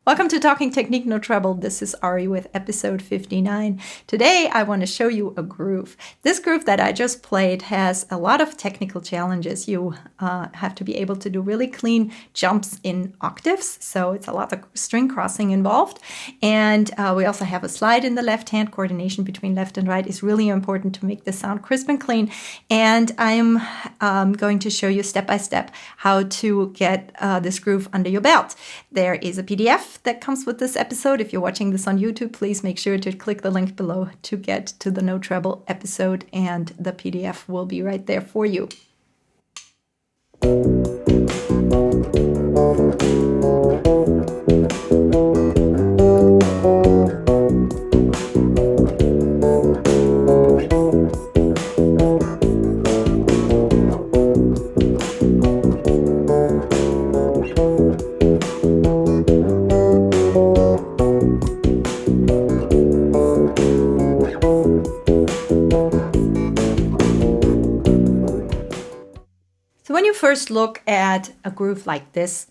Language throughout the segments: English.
Welcome to Talking Technique No Treble. This is Ari with episode 59. Today I want to show you a groove. This groove that I just played has a lot of technical challenges. You have to be able to do really clean jumps in octaves, so it's a lot of string crossing involved. And we also have a slide in the left hand. Coordination between left and right is really important to make the sound crisp and clean. And I'm going to show you step by step how to get this groove under your belt. There is a PDF that comes with this episode. If you're watching this on YouTube, please make sure to click the link below to get to the No Treble episode, and the PDF will be right there for you. So when you first look at a groove like this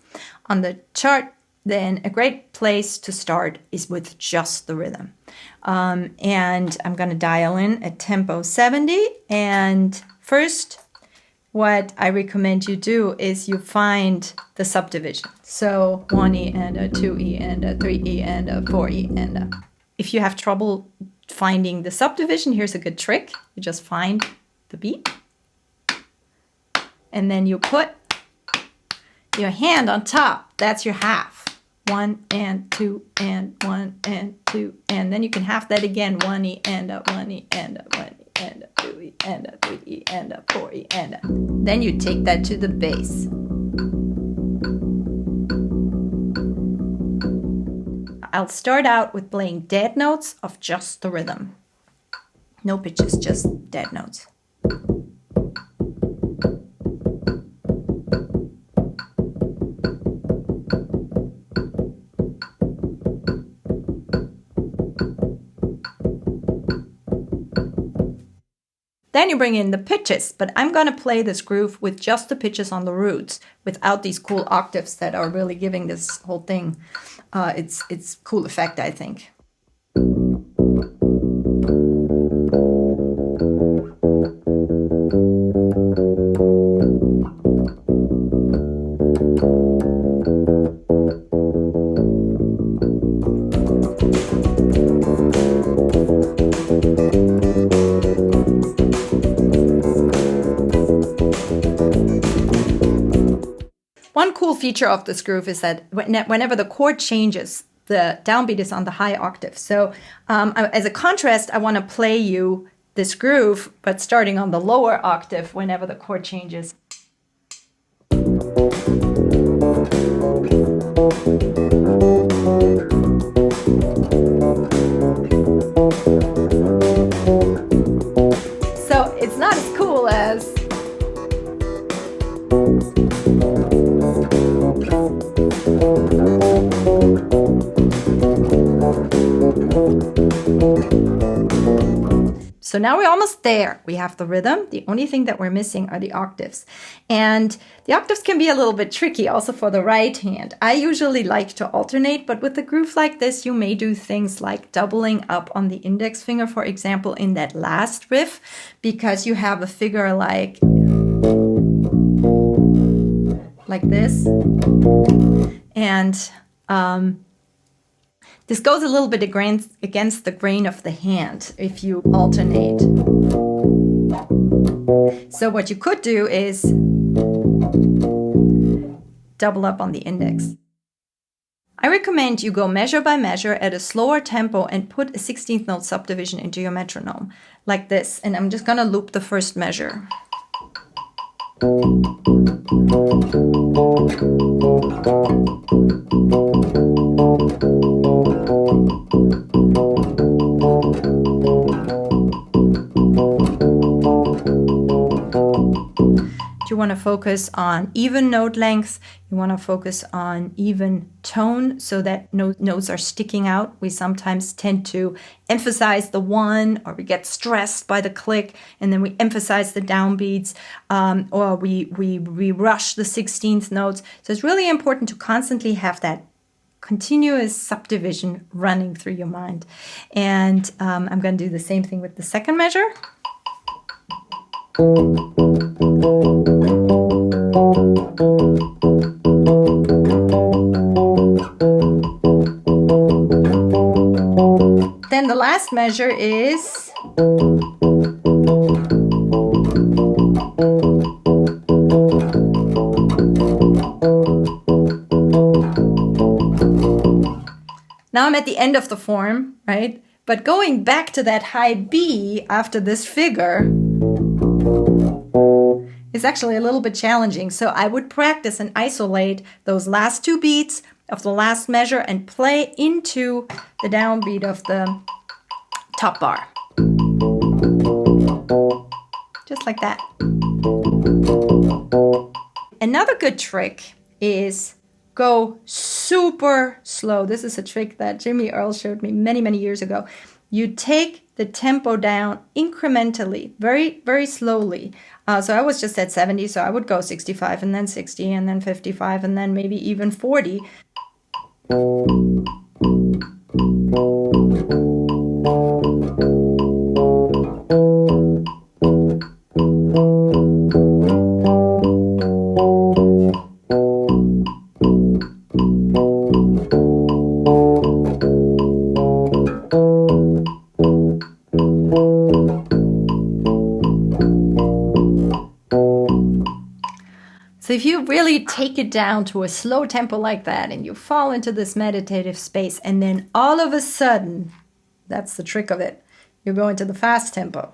on the chart, then a great place to start is with just the rhythm. And I'm going to dial in at tempo 70. And first, what I recommend you do is you find the subdivision. So 1E and a 2E and a 3E and a 4E and a... If you have trouble finding the subdivision, here's a good trick. You just find the beat. And then you put your hand on top. That's your half. 1 and 2 and 1 and 2. And then you can half that again. 1E and a 1E and a 1E and a 2E and a 3E and a 4E and a. Then you take that to the bass. I'll start out with playing dead notes of just the rhythm. No pitches, just dead notes. Then you bring in the pitches, but I'm going to play this groove with just the pitches on the roots, without these cool octaves that are really giving this whole thing its cool effect, I think. One cool feature of this groove is that whenever the chord changes, the downbeat is on the high octave. So as a contrast, I want to play you this groove, but starting on the lower octave whenever the chord changes. So it's not as cool as... So now we're almost there. We have the rhythm. The only thing that we're missing are the octaves. And the octaves can be a little bit tricky also for the right hand. I usually like to alternate, but with a groove like this, you may do things like doubling up on the index finger, for example, in that last riff, because you have a figure like this. And this goes a little bit against the grain of the hand if you alternate. So what you could do is double up on the index. I recommend you go measure by measure at a slower tempo and put a 16th note subdivision into your metronome, like this. And I'm just going to loop the first measure. want to focus on even note length. You want to focus on even tone so that notes are sticking out. We sometimes tend to emphasize the one, or we get stressed by the click, and then we emphasize the downbeats, or we rush the 16th notes. So it's really important to constantly have that continuous subdivision running through your mind. And I'm going to do the same thing with the second measure. Then the last measure is now I'm at the end of the form, right? But going back to that high B after this figure is actually a little bit challenging. So I would practice and isolate those last two beats of the last measure and play into the downbeat of the top bar. Just like that. Another good trick is go super slow. This is a trick that Jimmy Earl showed me many, many years ago. You take the tempo down incrementally, very, very slowly. So I was just at 70, so I would go 65 and then 60 and then 55 and then maybe even 40. So if you really take it down to a slow tempo like that and you fall into this meditative space, and then all of a sudden, that's the trick of it, you go into the fast tempo.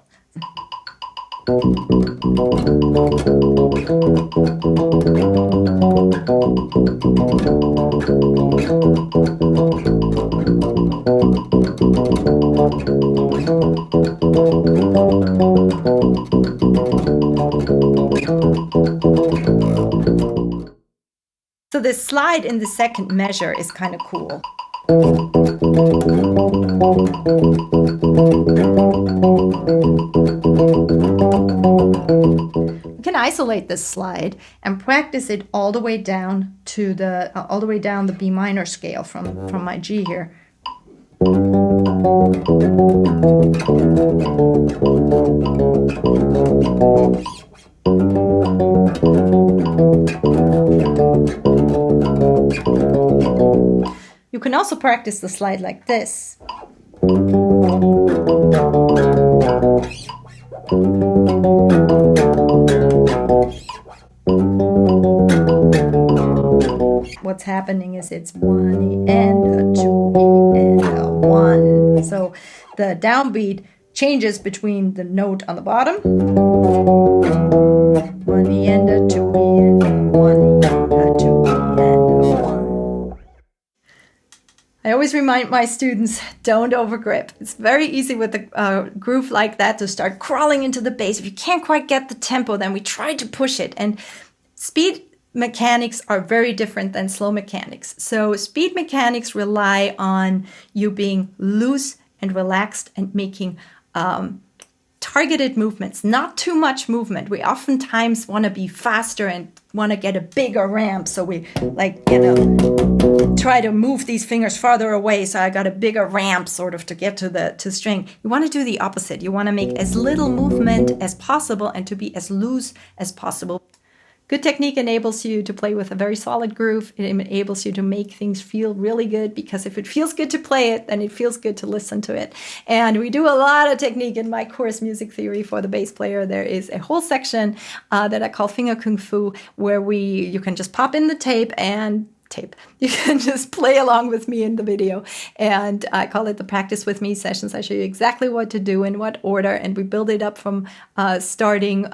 So this slide in the second measure is kind of cool. You can isolate this slide and practice it all the way down to the B minor scale from my G here. You can also practice the slide like this. What's happening is it's 1 E and a 2 E and a 1. So the downbeat changes between the note on the bottom, 1 E and a 2 E and a 1 E and a 2 E and a 1. I always remind my students, don't overgrip. It's very easy with a groove like that to start crawling into the bass. If you can't quite get the tempo, then we try to push it. And speed mechanics are very different than slow mechanics. So speed mechanics rely on you being loose and relaxed and making targeted movements, not too much movement. We oftentimes want to be faster and want to get a bigger ramp. So we try to move these fingers farther away. So I got a bigger ramp sort of to get to string. You want to do the opposite. You want to make as little movement as possible and to be as loose as possible. Good technique enables you to play with a very solid groove. It enables you to make things feel really good, because if it feels good to play it, then it feels good to listen to it. And we do a lot of technique in my course, Music Theory for the Bass Player. There is a whole section that I call Finger Kung Fu, where you can just pop in the tape. You can just play along with me in the video. And I call it the Practice With Me sessions. I show you exactly what to do, in what order, and we build it up from starting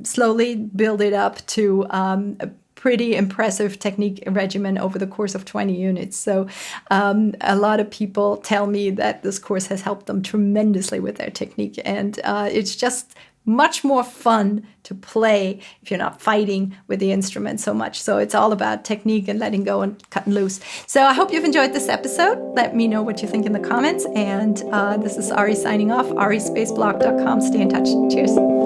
slowly, build it up to a pretty impressive technique regimen over the course of 20 units. So a lot of people tell me that this course has helped them tremendously with their technique. And it's just much more fun to play if you're not fighting with the instrument so much. So it's all about technique and letting go and cutting loose. So I hope you've enjoyed this episode. Let me know what you think in the comments. And this is Ari signing off, arispaceblock.com. Stay in touch. Cheers.